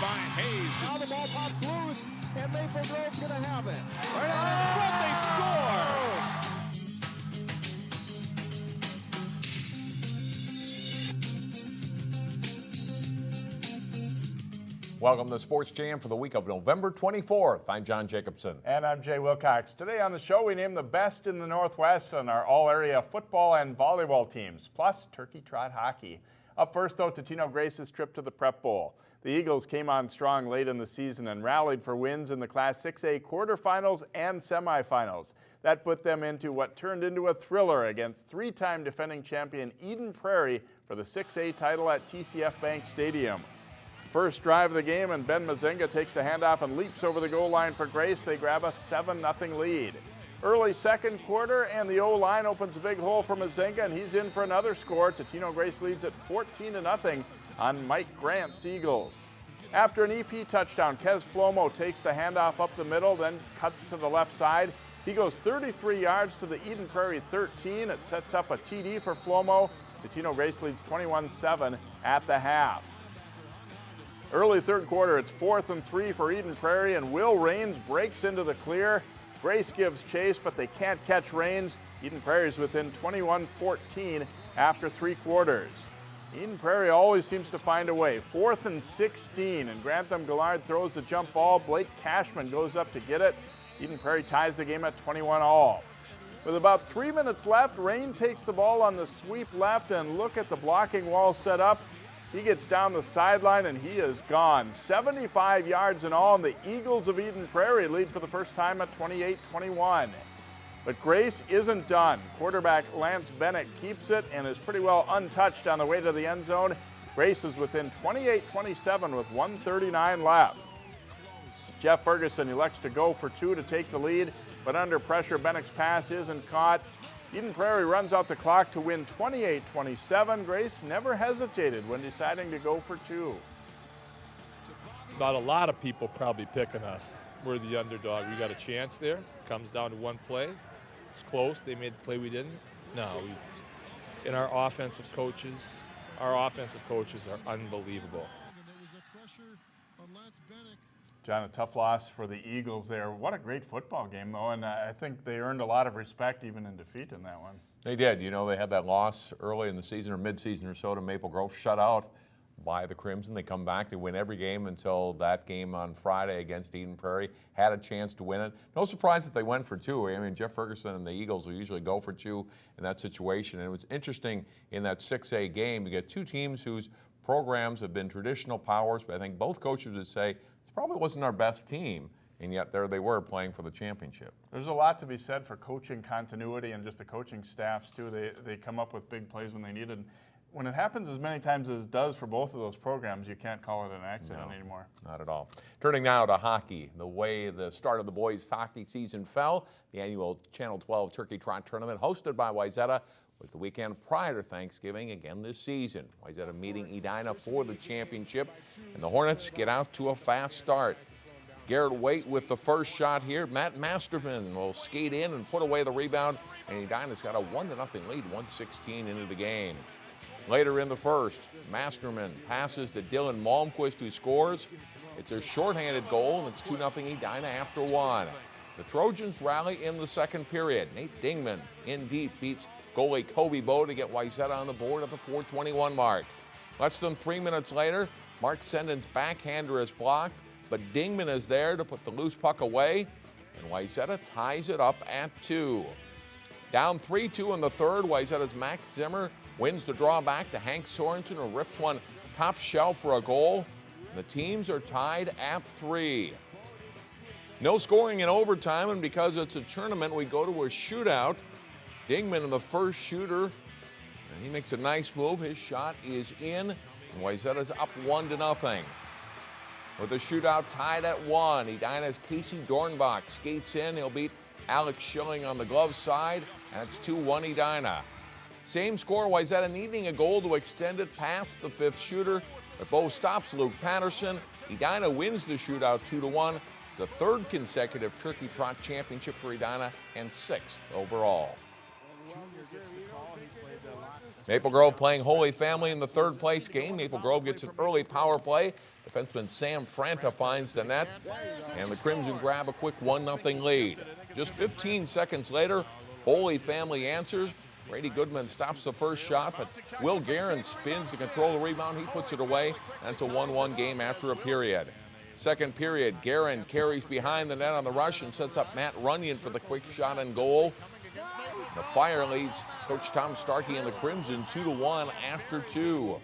by Hayes. Now the ball pops loose, and Maple Grove's going to have it. Right out in front, they score! Welcome to Sports Jam for the week of November 24th. I'm John Jacobson. And I'm Jay Wilcox. Today on the show, we name the best in the Northwest on our all-area football and volleyball teams, plus Turkey Trot hockey. Up first, though, Totino-Grace's trip to the Prep Bowl. The Eagles came on strong late in the season and rallied for wins in the Class 6A quarterfinals and semifinals. That put them into what turned into a thriller against three-time defending champion Eden Prairie for the 6A title at TCF Bank Stadium. First drive of the game, and Ben Mazenga takes the handoff and leaps over the goal line for Grace. They grab a 7-0 lead. Early second quarter, and the O-line opens a big hole for Mazenga, and he's in for another score. Totino-Grace leads at 14-0 on Mike Grant's Eagles. After an EP touchdown, Kez Flomo takes the handoff up the middle, then cuts to the left side. He goes 33 yards to the Eden Prairie 13. It sets up a TD for Flomo. Totino-Grace leads 21-7 at the half. Early third quarter, it's 4th and 3 for Eden Prairie, and Will Raines breaks into the clear. Grace gives chase, but they can't catch Raines. Eden Prairie's within 21-14 after 3 quarters. Eden Prairie always seems to find a way. 4th and 16, and Grantham Gillard throws a jump ball. Blake Cashman goes up to get it. Eden Prairie ties the game at 21-all. With about 3 minutes left, Rain takes the ball on the sweep left, and look at the blocking wall set up. He gets down the sideline, and he is gone. 75 yards in all, and the Eagles of Eden Prairie lead for the first time at 28-21. But Grace isn't done. Quarterback Lance Bennett keeps it and is pretty well untouched on the way to the end zone. Grace is within 28-27 with 1:39 left. Jeff Ferguson elects to go for 2 to take the lead, but under pressure, Bennett's pass isn't caught. Eden Prairie runs out the clock to win 28-27. Grace never hesitated when deciding to go for 2. Not a lot of people probably picking us. We're the underdog. We got a chance there. Comes down to one play. It's close. They made the play we didn't. No, and our offensive coaches are unbelievable. John, a tough loss for the Eagles there. What a great football game, though, and I think they earned a lot of respect even in defeat in that one. They did. You know, they had that loss early in the season or mid-season or so to Maple Grove, shut out by the Crimson. They come back. They win every game until that game on Friday against Eden Prairie. Had a chance to win it. No surprise that they went for 2. I mean, Jeff Ferguson and the Eagles will usually go for 2 in that situation. And it was interesting in that 6A game to get 2 teams whose programs have been traditional powers, but I think both coaches would say it probably wasn't our best team, and yet there they were playing for the championship. There's a lot to be said for coaching continuity and just the coaching staffs, too. They come up with big plays when they need it. When it happens as many times as it does for both of those programs, you can't call it an accident anymore. Not at all. Turning now to hockey. The way the start of the boys' hockey season fell, the annual Channel 12 Turkey Trot tournament hosted by Wayzata was the weekend prior to Thanksgiving again this season. Wayzata meeting Edina for the championship, and the Hornets get out to a fast start. Garrett Waite with the first shot here. Matt Masterman will skate in and put away the rebound, and Edina's got a 1-0 lead, 1:16 into the game. Later in the first, Masterman passes to Dylan Malmquist, who scores. It's a shorthanded goal, and it's 2-0 Edina after 1. The Trojans rally in the second period. Nate Dingman in deep beats goalie Kobe Bowe to get Wayzata on the board at the 4:21 mark. Less than 3 minutes later, Mark Sendon's backhander is blocked, but Dingman is there to put the loose puck away, and Wayzata ties it up at 2. Down 3-2 in the third, Wayzata's Max Zimmer wins the draw back to Hank Sorensen, who rips one top shelf for a goal. The teams are tied at 3. No scoring in overtime, and because it's a tournament, we go to a shootout. Dingman in the first shooter, and he makes a nice move. His shot is in, and Wayzata's up 1-0. With the shootout tied at 1, Edina's Casey Dornbach skates in. He'll beat Alex Schilling on the glove side, and it's 2-1 Edina. Same score, Wayzata needing a goal to extend it past the 5th shooter, but Bowe stops Luke Patterson. Edina wins the shootout 2-1. It's the 3rd consecutive Turkey Trot championship for Edina and 6th overall. Maple Grove playing Holy Family in the third place game. Maple Grove gets an early power play. Defenseman Sam Franta finds the net, and the Crimson grab a quick 1-0 lead. Just 15 seconds later, Holy Family answers. Brady Goodman stops the first shot, but Will Guerin spins to control the rebound. He puts it away, and it's a 1-1 game after a period. Second period, Guerin carries behind the net on the rush and sets up Matt Runyon for the quick shot and goal. The Fire leads Coach Tom Starkey and the Crimson 2-1 after 2.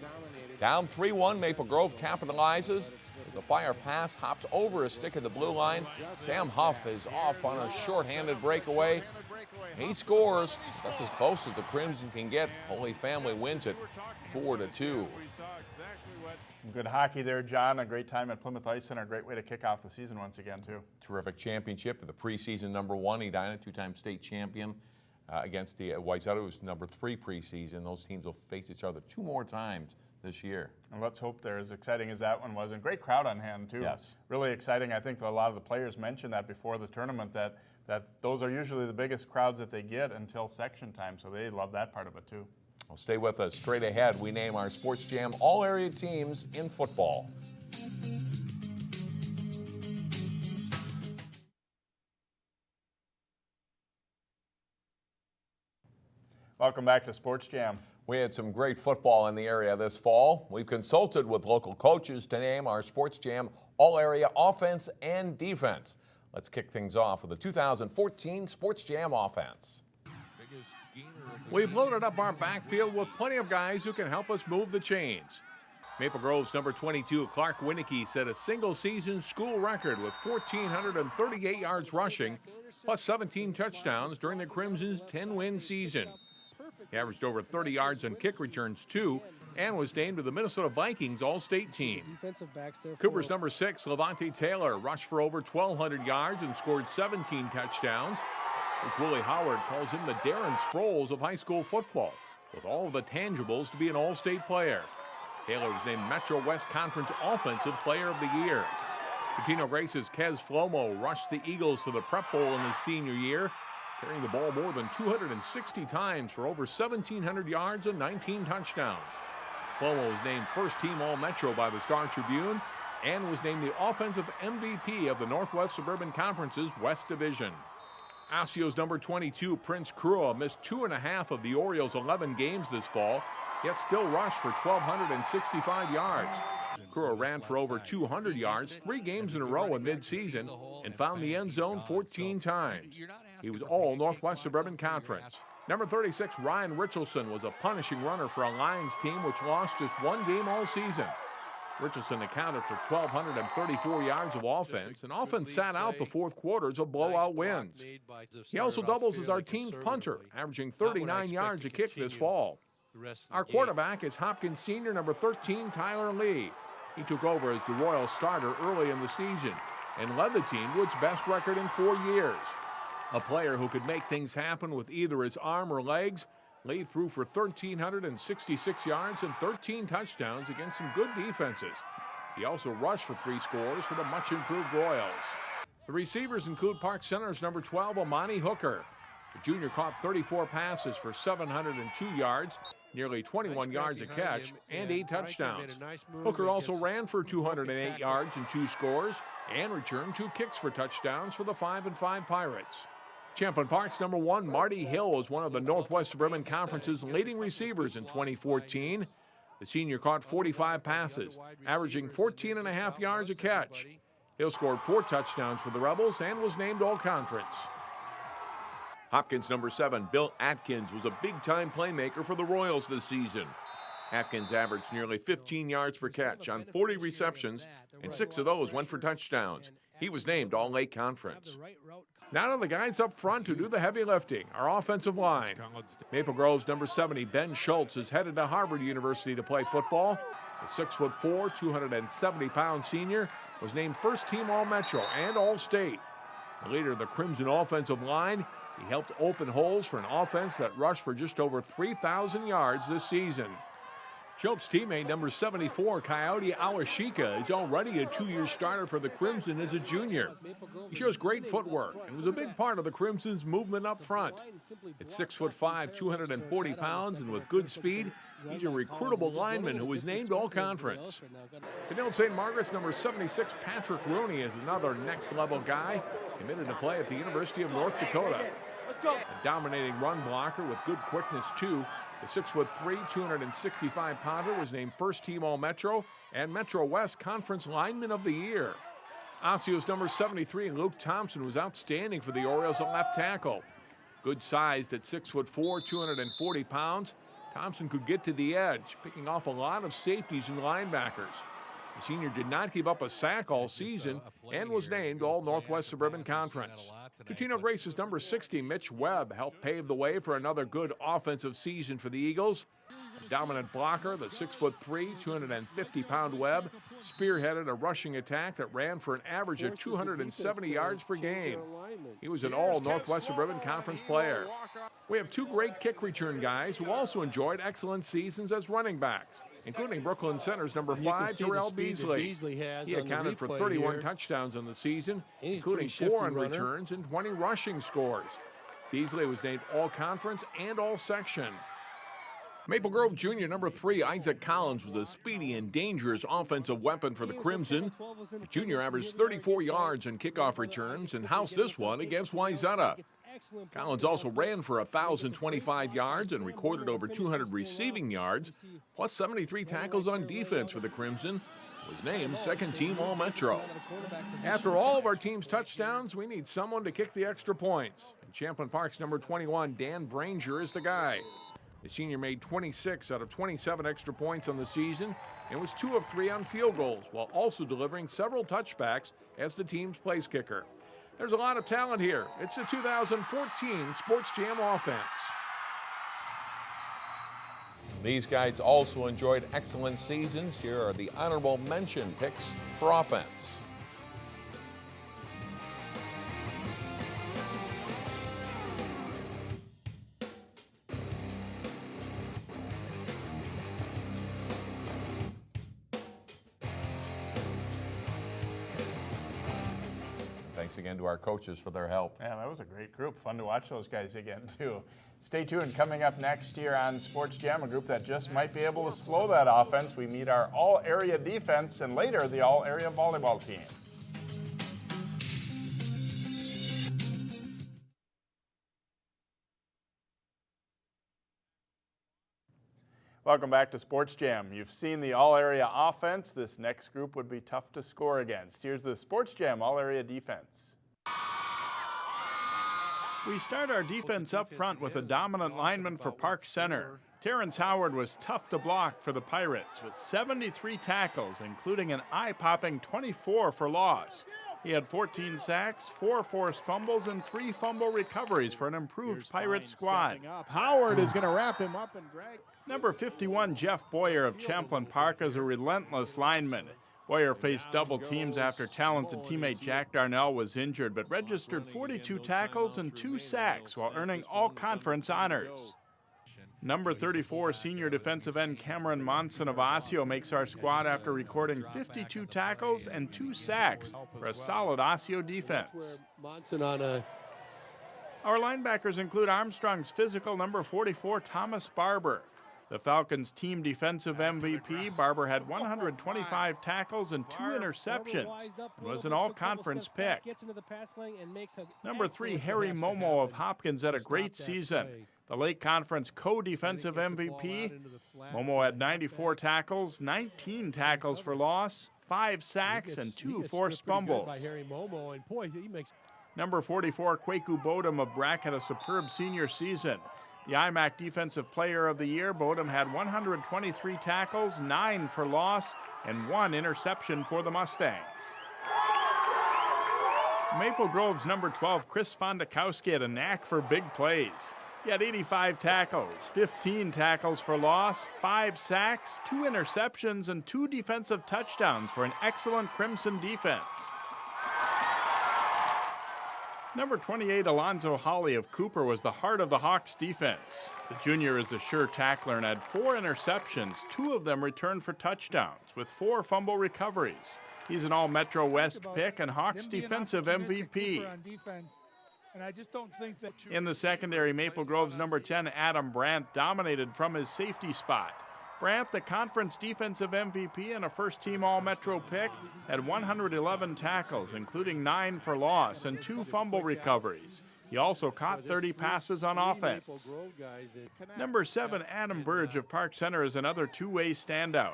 Down 3-1, Maple Grove capitalizes. The Fire pass hops over a stick at the blue line. Sam Huff is off on a shorthanded breakaway. He scores. That's as close as the Crimson can get. Holy Family wins it 4-2. Some good hockey there, John. A great time at Plymouth Ice Center. A great way to kick off the season once again, too. Terrific championship at the preseason #1. Edina, two-time state champion against the Wayzata, who's #3 preseason. Those teams will face each other 2 more times this year. And let's hope they're as exciting as that one was. And great crowd on hand, too. Yes. Really exciting. I think a lot of the players mentioned that before the tournament, that those are usually the biggest crowds that they get until section time. So they love that part of it, too. Well, stay with us. Straight ahead, we name our Sports Jam all-area teams in football. Welcome back to Sports Jam. We had some great football in the area this fall. We've consulted with local coaches to name our Sports Jam all-area offense and defense. Let's kick things off with the 2014 Sports Jam offense. We've loaded up our backfield with plenty of guys who can help us move the chains. Maple Grove's number 22, Clark Winnicky, set a single-season school record with 1,438 yards rushing, plus 17 touchdowns during the Crimson's 10-win season. He averaged over 30 yards on kick returns, too, and was named to the Minnesota Vikings All-State team. Cooper's number 6, Levante Taylor, rushed for over 1,200 yards and scored 17 touchdowns. Coach Willie Howard calls him the Darren Sproles of high school football, with all of the tangibles to be an all-state player. Taylor was named Metro West Conference Offensive Player of the Year. Totino-Grace's Kez Flomo rushed the Eagles to the Prep Bowl in his senior year, carrying the ball more than 260 times for over 1,700 yards and 19 touchdowns. Flomo was named first-team All-Metro by the Star Tribune and was named the offensive MVP of the Northwest Suburban Conference's West Division. Osseo's number 22, Prince Krua, missed 2.5 of the Orioles' 11 games this fall, yet still rushed for 1,265 yards. Krua ran for over 200 yards 3 games in a row in midseason and found the end zone 14 times. He was all Northwest Suburban Conference. Number 36, Ryan Richardson, was a punishing runner for a Lions team which lost just 1 game all season. Richardson accounted for 1,234 yards of offense and often sat out the fourth quarters of blowout wins. He also doubles as our team's punter, averaging 39 yards a kick this fall. Our quarterback is Hopkins senior number 13, Tyler Lee. He took over as the Royal starter early in the season and led the team to its best record in 4 years. A player who could make things happen with either his arm or legs, Lee threw for 1,366 yards and 13 touchdowns against some good defenses. He also rushed for 3 scores for the much-improved Royals. The receivers include Park Center's number 12, Amani Hooker. The junior caught 34 passes for 702 yards, nearly 21 yards a catch, and 8 touchdowns. Hooker also ran for 208 yards and 2 scores, and returned 2 kicks for touchdowns for the 5-5 Pirates. Champlin Park's number 1, Marty Hill, was one of the Northwest Suburban Conference's leading receivers in 2014. The senior caught 45 passes, averaging 14.5 yards a catch. Hill scored 4 touchdowns for the Rebels and was named All-Conference. Hopkins' number 7, Bill Atkins, was a big-time playmaker for the Royals this season. Atkins averaged nearly 15 yards per catch on 40 receptions, and 6 of those went for touchdowns. He was named All-Lake Conference. Now to the guys up front who do the heavy lifting, our offensive line. Maple Grove's number 70, Ben Schultz, is headed to Harvard University to play football. The 6'4", 270-pound senior was named first-team All-Metro and All-State. The leader of the Crimson offensive line, he helped open holes for an offense that rushed for just over 3,000 yards this season. Schultz teammate number 74, Coyote Awashika, is already a 2-year starter for the Crimson as a junior. He shows great footwork and was a big part of the Crimson's movement up front. At 6'5", 240 pounds, and with good speed, he's a recruitable lineman who was named All-Conference. Canal St. Margaret's number 76, Patrick Rooney, is another next-level guy, committed to play at the University of North Dakota. A dominating run blocker with good quickness, too. The 6'3", 265-pounder was named first-team All-Metro and Metro West Conference Lineman of the Year. Osseo's number 73, Luke Thompson, was outstanding for the Orioles at left tackle. Good sized at 6'4", 240 pounds, Thompson could get to the edge, picking off a lot of safeties and linebackers. The senior did not give up a sack all season and was named All-Northwest Suburban Conference. Totino-Grace's number 60, Mitch Webb, helped pave the way for another good offensive season for the Eagles. A dominant blocker, the 6'3", 250-pound Webb spearheaded a rushing attack that ran for an average of 270 yards per game. He was an All-Northwest Suburban Conference player. We have 2 great kick return guys who also enjoyed excellent seasons as running backs, including Brooklyn Center's number 5, Terrell Beasley. He accounted for 31 touchdowns in the season, including 4 on returns and 20 rushing scores. Beasley was named All-Conference and All-Section. Maple Grove Junior number 3, Isaac Collins, was a speedy and dangerous offensive weapon for the Crimson. The junior averaged 34 yards in kickoff returns and housed this one against Wayzata. Collins also ran for 1,025 yards and recorded over 200 receiving yards, plus 73 tackles on defense for the Crimson. Was named second-team All-Metro. After all of our team's touchdowns, we need someone to kick the extra points. And Champlin Park's number 21, Dan Branger, is the guy. The senior made 26 out of 27 extra points on the season and was 2 of 3 on field goals, while also delivering several touchbacks as the team's place kicker. There's a lot of talent here. It's the 2014 Sports Jam offense. These guys also enjoyed excellent seasons. Here are the honorable mention picks for offense. Thanks again to our coaches for their help. Yeah, that was a great group. Fun to watch those guys again, too. Stay tuned. Coming up next year on Sports Jam, a group that just might be able to slow that offense. We meet our all-area defense and later the all-area volleyball team. Welcome back to Sports Jam. You've seen the all-area offense. This next group would be tough to score against. Here's the Sports Jam all-area defense. We start our defense up front with a dominant lineman for Park Center. Terrence Howard was tough to block for the Pirates with 73 tackles, including an eye-popping 24 for loss. He had 14 sacks, 4 forced fumbles, and 3 fumble recoveries for an improved Pirate squad. Howard is going to wrap him up and drag. Number 51, Jeff Boyer of Champlin Park, is a relentless lineman. Boyer faced double teams after talented teammate Jack Darnell was injured, but registered 42 tackles and 2 sacks while earning all-conference honors. Number 34, senior defensive end Cameron Monson of Osseo makes our squad after recording 52 tackles and 2 sacks for a solid Osseo defense. Our linebackers include Armstrong's physical number 44, Thomas Barber. The Falcons' team defensive MVP, Barber had 125 tackles and 2 interceptions and was an all-conference pick. Number 3, Harry Momo of Hopkins had a great season. The Lake Conference co-defensive MVP, Momo had 94 tackles, 19 tackles for loss, 5 sacks, and 2 forced fumbles. Number 44, Kwaku Bodum of Brack had a superb senior season. The IMAC Defensive Player of the Year, Bodum had 123 tackles, 9 for loss, and 1 interception for the Mustangs. Maple Grove's number 12, Chris Fondakowski, had a knack for big plays. He had 85 tackles, 15 tackles for loss, 5 sacks, 2 interceptions, and 2 defensive touchdowns for an excellent Crimson defense. Number 28, Alonzo Hawley of Cooper, was the heart of the Hawks defense. The junior is a sure tackler and had 4 interceptions, 2 of them returned for touchdowns, with 4 fumble recoveries. He's an All-Metro West pick and Hawks defensive MVP. And I just don't think that in the secondary, Maple Grove's number 10, Adam Brandt, dominated from his safety spot. Brandt, the conference defensive MVP and a first-team All-Metro pick, had 111 tackles, including 9 for loss and 2 fumble recoveries. He also caught 30 passes on offense. Number 7, Adam Burge of Park Center, is another two-way standout.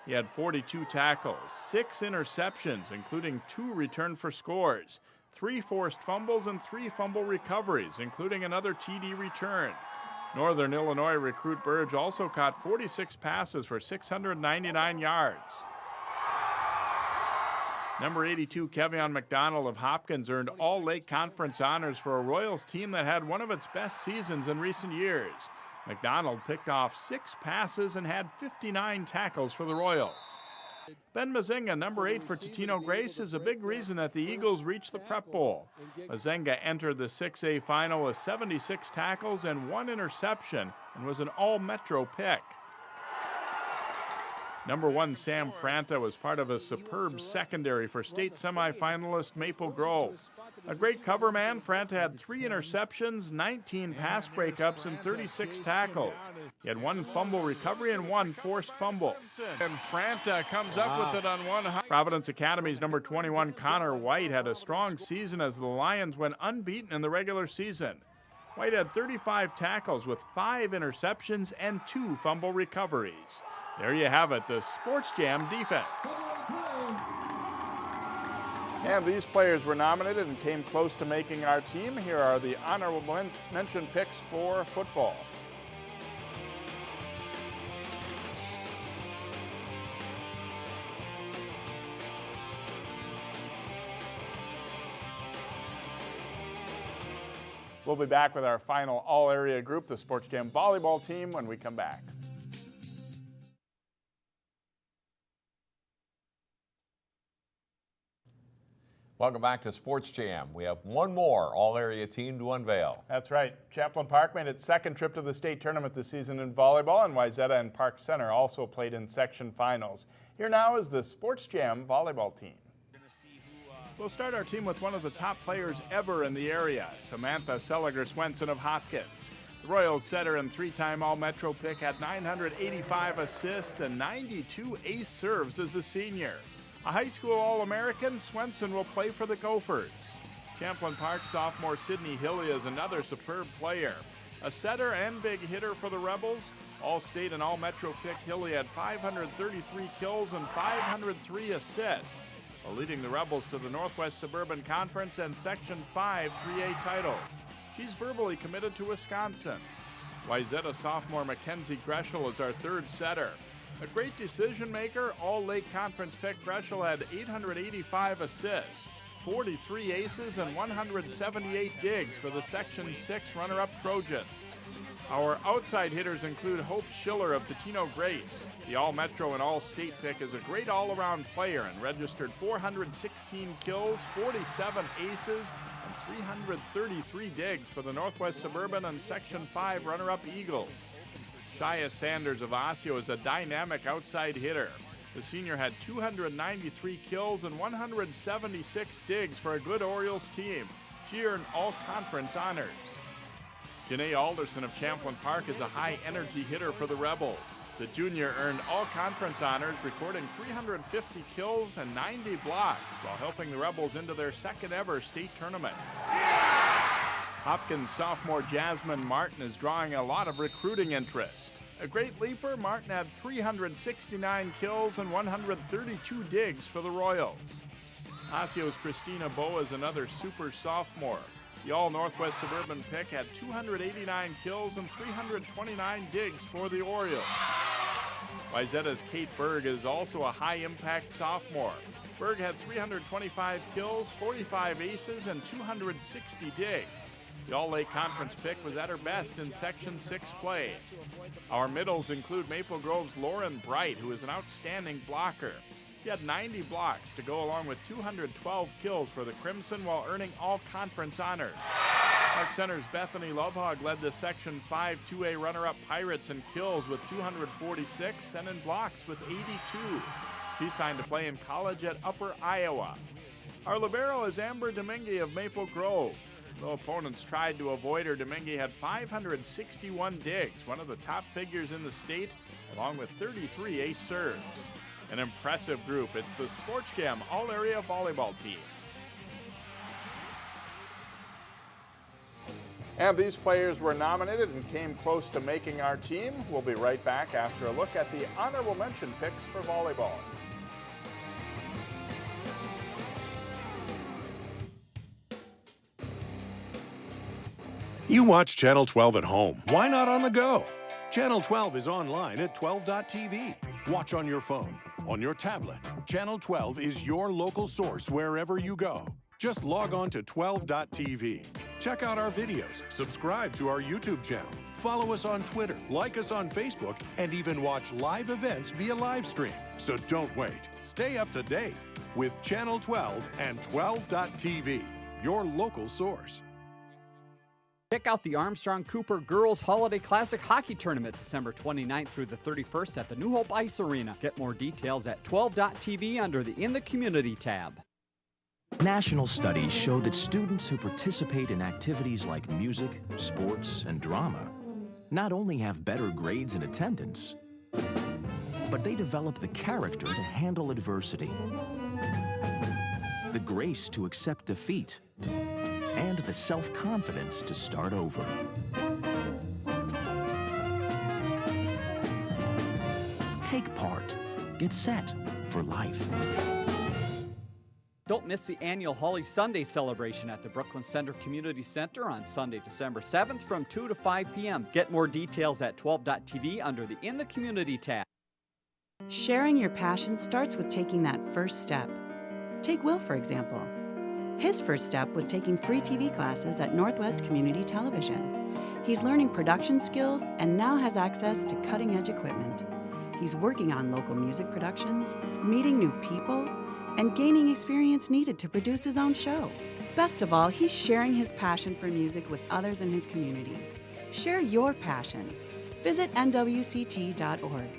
He had 42 tackles, 6 interceptions, including 2 returned for scores, 3 forced fumbles, and 3 fumble recoveries, including another TD return. Northern Illinois recruit Burge also caught 46 passes for 699 yards. Number 82, Kevion McDonald of Hopkins, earned all Lake Conference honors for a Royals team that had one of its best seasons in recent years. McDonald picked off 6 passes and had 59 tackles for the Royals. Ben Mazenga, number 8 for Totino-Grace, is a big reason that the Eagles reached the Prep Bowl. Mazenga entered the 6A final with 76 tackles and 1 interception and was an All-Metro pick. Number 1, Sam Franta, was part of a superb secondary for state semifinalist Maple Grove. A great cover man, Franta had 3 interceptions, 19 pass breakups, and 36 tackles. He had 1 fumble recovery and 1 forced fumble. And Franta comes up with it on 1. Providence Academy's number 21, Connor White, had a strong season as the Lions went unbeaten in the regular season. White had 35 tackles with 5 interceptions and 2 fumble recoveries. There you have it, the Sports Jam defense. And these players were nominated and came close to making our team. Here are the honorable mention picks for football. We'll be back with our final all-area group, the Sports Jam Volleyball team, when we come back. Welcome back to Sports Jam. We have one more all-area team to unveil. That's right. Champlain Park made its second trip to the state tournament this season in volleyball, and Wayzata and Park Center also played in section finals. Here now is the Sports Jam volleyball team. We'll start our team with one of the top players ever in the area, Samantha Seliger-Swenson of Hopkins. The Royals setter and 3-time All-Metro pick had 985 assists and 92 ace serves as a senior. A high school All-American, Swenson will play for the Gophers. Champlain Park sophomore Sydney Hilly is another superb player. A setter and big hitter for the Rebels. All-state and All-Metro pick Hilly had 533 kills and 503 assists, while leading the Rebels to the Northwest Suburban Conference and Section 5 3A titles. She's verbally committed to Wisconsin. Wayzata sophomore Mackenzie Greshel is our third setter. A great decision maker, All-Lake Conference pick Greshel had 885 assists, 43 aces, and 178 digs for the Section 6 runner-up Trojans. Our outside hitters include Hope Schiller of Totino-Grace. The All-Metro and All-State pick is a great all-around player and registered 416 kills, 47 aces, and 333 digs for the Northwest Suburban and Section 5 runner-up Eagles. Shia Sanders of Osseo is a dynamic outside hitter. The senior had 293 kills and 176 digs for a good Orioles team. She earned all-conference honors. Janae Alderson of Champlain Park is a high-energy hitter for the Rebels. The junior earned all-conference honors, recording 350 kills and 90 blocks while helping the Rebels into their second-ever state tournament. Hopkins sophomore Jasmine Martin is drawing a lot of recruiting interest. A great leaper, Martin had 369 kills and 132 digs for the Royals. Osseo's Christina Bowe is another super sophomore. The All-Northwest Suburban pick had 289 kills and 329 digs for the Orioles. Wayzata's Kate Berg is also a high-impact sophomore. Berg had 325 kills, 45 aces, and 260 digs. The All-Lake Conference pick was at her best in Section 6 play. Our middles include Maple Grove's Lauren Bright, who is an outstanding blocker. She He had 90 blocks to go along with 212 kills for the Crimson while earning all conference honors. Park Center's Bethany Lovehog led the Section 5 2A runner-up Pirates in kills with 246 and in blocks with 82. She signed to play in college at Upper Iowa. Our libero is Amber Domingue of Maple Grove. Though opponents tried to avoid her, Domingue had 561 digs, one of the top figures in the state, along with 33 ace serves. An impressive group. It's the Sports Jam All-Area Volleyball team. And these players were nominated and came close to making our team. We'll be right back after a look at the honorable mention picks for volleyball. You watch Channel 12 at home. Why not on the go? Channel 12 is online at 12.tv. Watch on your phone, on your tablet. Channel 12 is your local source wherever you go. Just log on to 12.tv. Check out our videos, subscribe to our YouTube channel, follow us on Twitter, like us on Facebook, and even watch live events via live stream. So don't wait. Stay up to date with Channel 12 and 12.tv, your local source. Check out the Armstrong Cooper Girls Holiday Classic Hockey Tournament December 29th through the 31st at the New Hope Ice Arena. Get more details at 12.tv under the In the Community tab. National studies show that students who participate in activities like music, sports, and drama not only have better grades and attendance, but they develop the character to handle adversity, the grace to accept defeat, and the self-confidence to start over. Take part. Get set for life. Don't miss the annual Holly Sunday celebration at the Brooklyn Center Community Center on Sunday, December 7th from 2 to 5 p.m. Get more details at 12.tv under the In the Community tab. Sharing your passion starts with taking that first step. Take Will, for example. His first step was taking free TV classes at Northwest Community Television. He's learning production skills and now has access to cutting-edge equipment. He's working on local music productions, meeting new people, and gaining experience needed to produce his own show. Best of all, he's sharing his passion for music with others in his community. Share your passion. Visit nwct.org.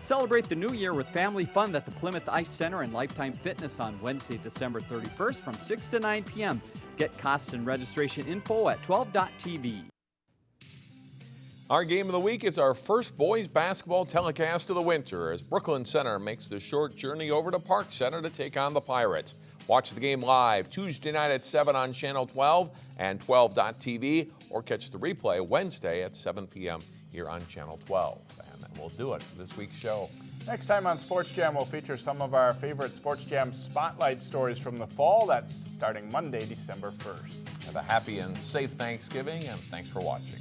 Celebrate the new year with family fun at the Plymouth Ice Center and Lifetime Fitness on Wednesday, December 31st from 6 to 9 p.m. Get costs and registration info at 12.tv. Our game of the week is our first boys basketball telecast of the winter as Brooklyn Center makes the short journey over to Park Center to take on the Pirates. Watch the game live Tuesday night at 7 on Channel 12 and 12.tv or catch the replay Wednesday at 7 p.m. here on Channel 12. And that will do it for this week's show. Next time on Sports Jam, we'll feature some of our favorite Sports Jam spotlight stories from the fall. That's starting Monday, December 1st. Have a happy and safe Thanksgiving, and thanks for watching.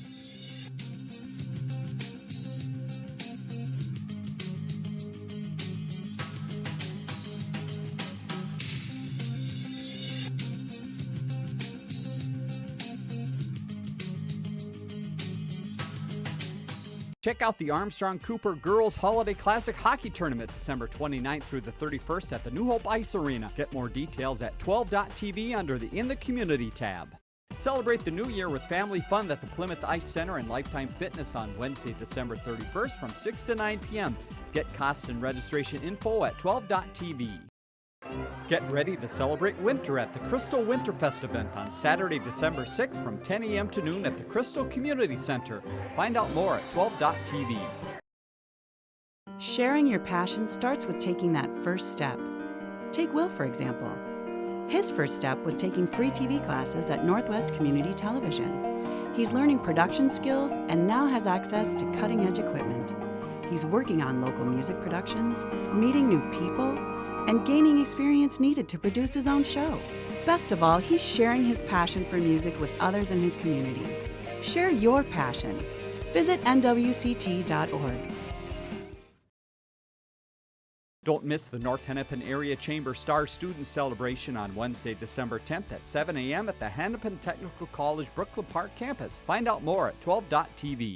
Check out the Armstrong Cooper Girls Holiday Classic Hockey Tournament December 29th through the 31st at the New Hope Ice Arena. Get more details at 12.tv under the In the Community tab. Celebrate the new year with family fun at the Plymouth Ice Center and Lifetime Fitness on Wednesday, December 31st from 6 to 9 p.m. Get costs and registration info at 12.tv. Get ready to celebrate winter at the Crystal Winterfest event on Saturday, December 6th from 10 a.m. to noon at the Crystal Community Center. Find out more at 12.tv. Sharing your passion starts with taking that first step. Take Will, for example. His first step was taking free TV classes at Northwest Community Television. He's learning production skills and now has access to cutting-edge equipment. He's working on local music productions, meeting new people, and gaining experience needed to produce his own show. Best of all, he's sharing his passion for music with others in his community. Share your passion. Visit nwct.org. Don't miss the North Hennepin Area Chamber Star Student Celebration on Wednesday, December 10th at 7 a.m. at the Hennepin Technical College Brooklyn Park campus. Find out more at 12.tv.